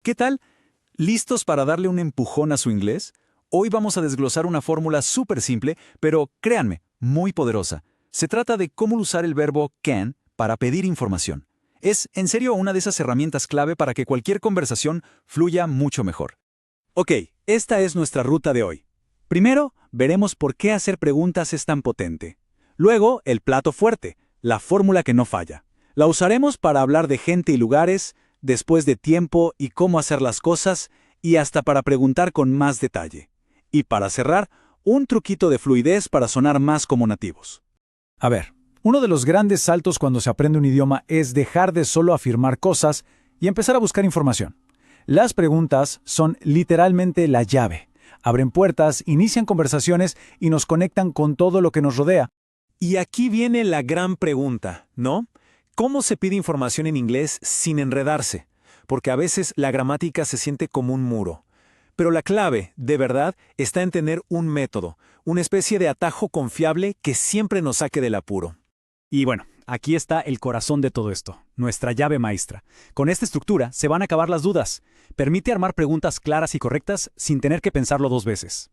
¿Qué tal? ¿Listos para darle un empujón a su inglés? Hoy vamos a desglosar una fórmula súper simple, pero créanme, muy poderosa. Se trata de cómo usar el verbo can para pedir información. Es, en serio, una de esas herramientas clave para que cualquier conversación fluya mucho mejor. Ok, esta es nuestra ruta de hoy. Primero, veremos por qué hacer preguntas es tan potente. Luego, el plato fuerte, la fórmula que no falla. La usaremos para hablar de gente y lugares, después de tiempo y cómo hacer las cosas, y hasta para preguntar con más detalle. Y para cerrar, un truquito de fluidez para sonar más como nativos. A ver, uno de los grandes saltos cuando se aprende un idioma es dejar de solo afirmar cosas y empezar a buscar información. Las preguntas son literalmente la llave. Abren puertas, inician conversaciones y nos conectan con todo lo que nos rodea. Y aquí viene la gran pregunta, ¿no? ¿Cómo se pide información en inglés sin enredarse? Porque a veces la gramática se siente como un muro. Pero la clave, de verdad, está en tener un método, una especie de atajo confiable que siempre nos saque del apuro. Y bueno, aquí está el corazón de todo esto, nuestra llave maestra. Con esta estructura se van a acabar las dudas. Permite armar preguntas claras y correctas sin tener que pensarlo dos veces.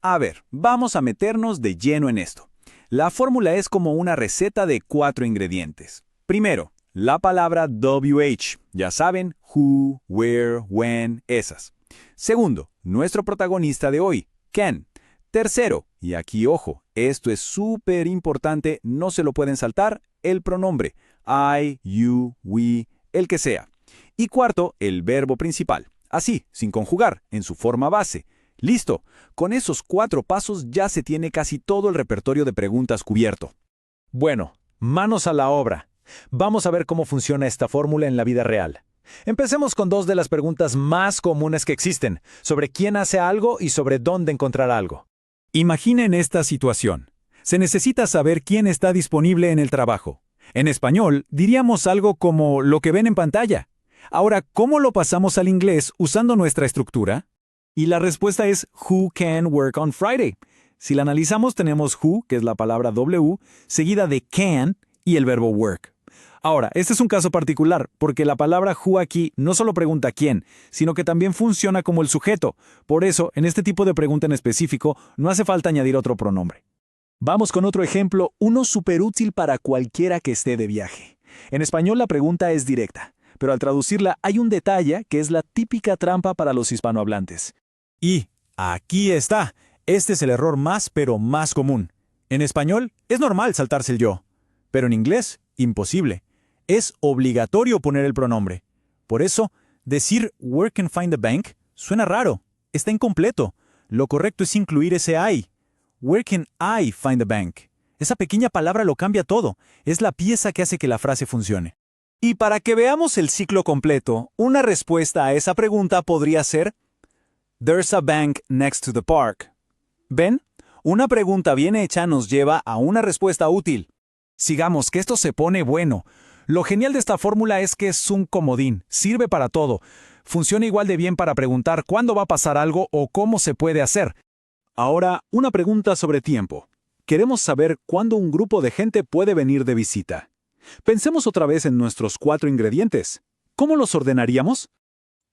A ver, vamos a meternos de lleno en esto. La fórmula es como una receta de 4 ingredientes. Primero, la palabra WH, ya saben, who, where, when, esas. Segundo, nuestro protagonista de hoy, can. Tercero, y aquí ojo, esto es súper importante, no se lo pueden saltar, el pronombre, I, you, we, el que sea. Y cuarto, el verbo principal, así, sin conjugar, en su forma base. Listo, con esos 4 pasos ya se tiene casi todo el repertorio de preguntas cubierto. Bueno, manos a la obra. Vamos a ver cómo funciona esta fórmula en la vida real. Empecemos con 2 de las preguntas más comunes que existen, sobre quién hace algo y sobre dónde encontrar algo. Imaginen esta situación. Se necesita saber quién está disponible en el trabajo. En español, diríamos algo como lo que ven en pantalla. Ahora, ¿cómo lo pasamos al inglés usando nuestra estructura? Y la respuesta es who can work on Friday. Si la analizamos, tenemos who, que es la palabra W, seguida de can y el verbo work. Ahora, este es un caso particular, porque la palabra who aquí no solo pregunta quién, sino que también funciona como el sujeto. Por eso, en este tipo de pregunta en específico, no hace falta añadir otro pronombre. Vamos con otro ejemplo, uno súper útil para cualquiera que esté de viaje. En español la pregunta es directa, pero al traducirla hay un detalle que es la típica trampa para los hispanohablantes. Y aquí está. Este es el error más pero más común. En español es normal saltarse el yo, pero en inglés, imposible. Es obligatorio poner el pronombre. Por eso, decir where can find the bank suena raro, está incompleto. Lo correcto es incluir ese I. Where can I find the bank? Esa pequeña palabra lo cambia todo. Es la pieza que hace que la frase funcione. Y para que veamos el ciclo completo, una respuesta a esa pregunta podría ser There's a bank next to the park. ¿Ven? Una pregunta bien hecha nos lleva a una respuesta útil. Sigamos, que esto se pone bueno. Lo genial de esta fórmula es que es un comodín, sirve para todo. Funciona igual de bien para preguntar cuándo va a pasar algo o cómo se puede hacer. Ahora, una pregunta sobre tiempo. Queremos saber cuándo un grupo de gente puede venir de visita. Pensemos otra vez en nuestros 4 ingredientes. ¿Cómo los ordenaríamos?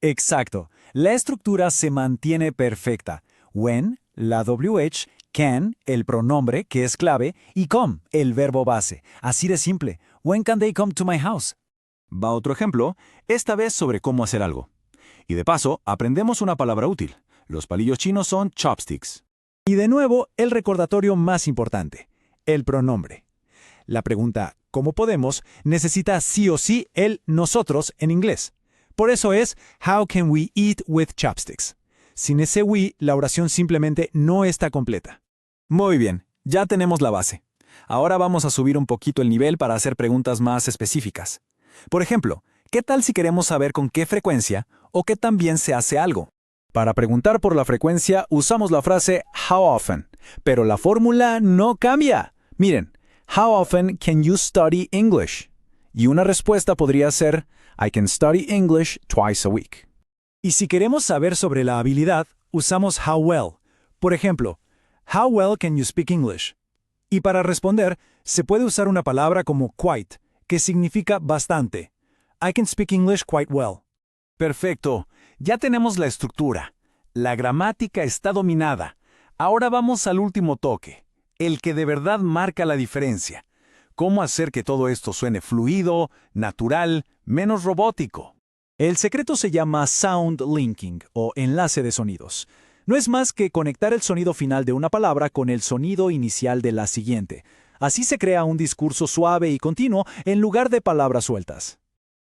Exacto. La estructura se mantiene perfecta. When, la WH, can, el pronombre, que es clave, y come, el verbo base. Así de simple. When can they come to my house? Va otro ejemplo, esta vez sobre cómo hacer algo. Y de paso, aprendemos una palabra útil. Los palillos chinos son chopsticks. Y de nuevo, el recordatorio más importante, el pronombre. La pregunta ¿cómo podemos? Necesita sí o sí el nosotros en inglés. Por eso es How can we eat with chopsticks? Sin ese we, la oración simplemente no está completa. Muy bien, ya tenemos la base. Ahora vamos a subir un poquito el nivel para hacer preguntas más específicas. Por ejemplo, ¿qué tal si queremos saber con qué frecuencia o qué tan bien se hace algo? Para preguntar por la frecuencia usamos la frase how often, pero la fórmula no cambia. Miren, how often can you study English? Y una respuesta podría ser I can study English twice a week. Y si queremos saber sobre la habilidad, usamos how well. Por ejemplo, how well can you speak English? Y para responder, se puede usar una palabra como quite, que significa bastante. I can speak English quite well. Perfecto. Ya tenemos la estructura. La gramática está dominada. Ahora vamos al último toque, el que de verdad marca la diferencia. ¿Cómo hacer que todo esto suene fluido, natural, menos robótico? El secreto se llama sound linking o enlace de sonidos. No es más que conectar el sonido final de una palabra con el sonido inicial de la siguiente. Así se crea un discurso suave y continuo en lugar de palabras sueltas.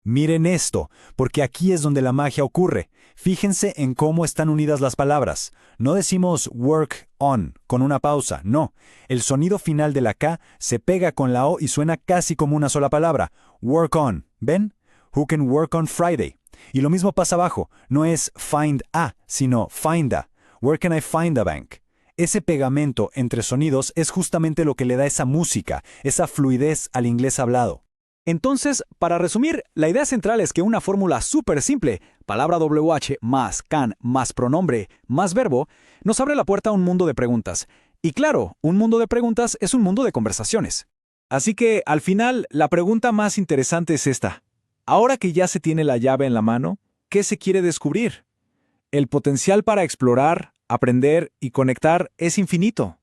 Miren esto, porque aquí es donde la magia ocurre. Fíjense en cómo están unidas las palabras. No decimos work on con una pausa, no. El sonido final de la K se pega con la O y suena casi como una sola palabra. Work on, ¿ven? Who can work on Friday? Y lo mismo pasa abajo, no es find a, sino find a. Where can I find a bank? Ese pegamento entre sonidos es justamente lo que le da esa música, esa fluidez al inglés hablado. Entonces, para resumir, la idea central es que una fórmula súper simple, palabra WH más can más pronombre más verbo, nos abre la puerta a un mundo de preguntas. Y claro, un mundo de preguntas es un mundo de conversaciones. Así que, al final, la pregunta más interesante es esta. Ahora que ya se tiene la llave en la mano, ¿qué se quiere descubrir? El potencial para explorar, aprender y conectar es infinito.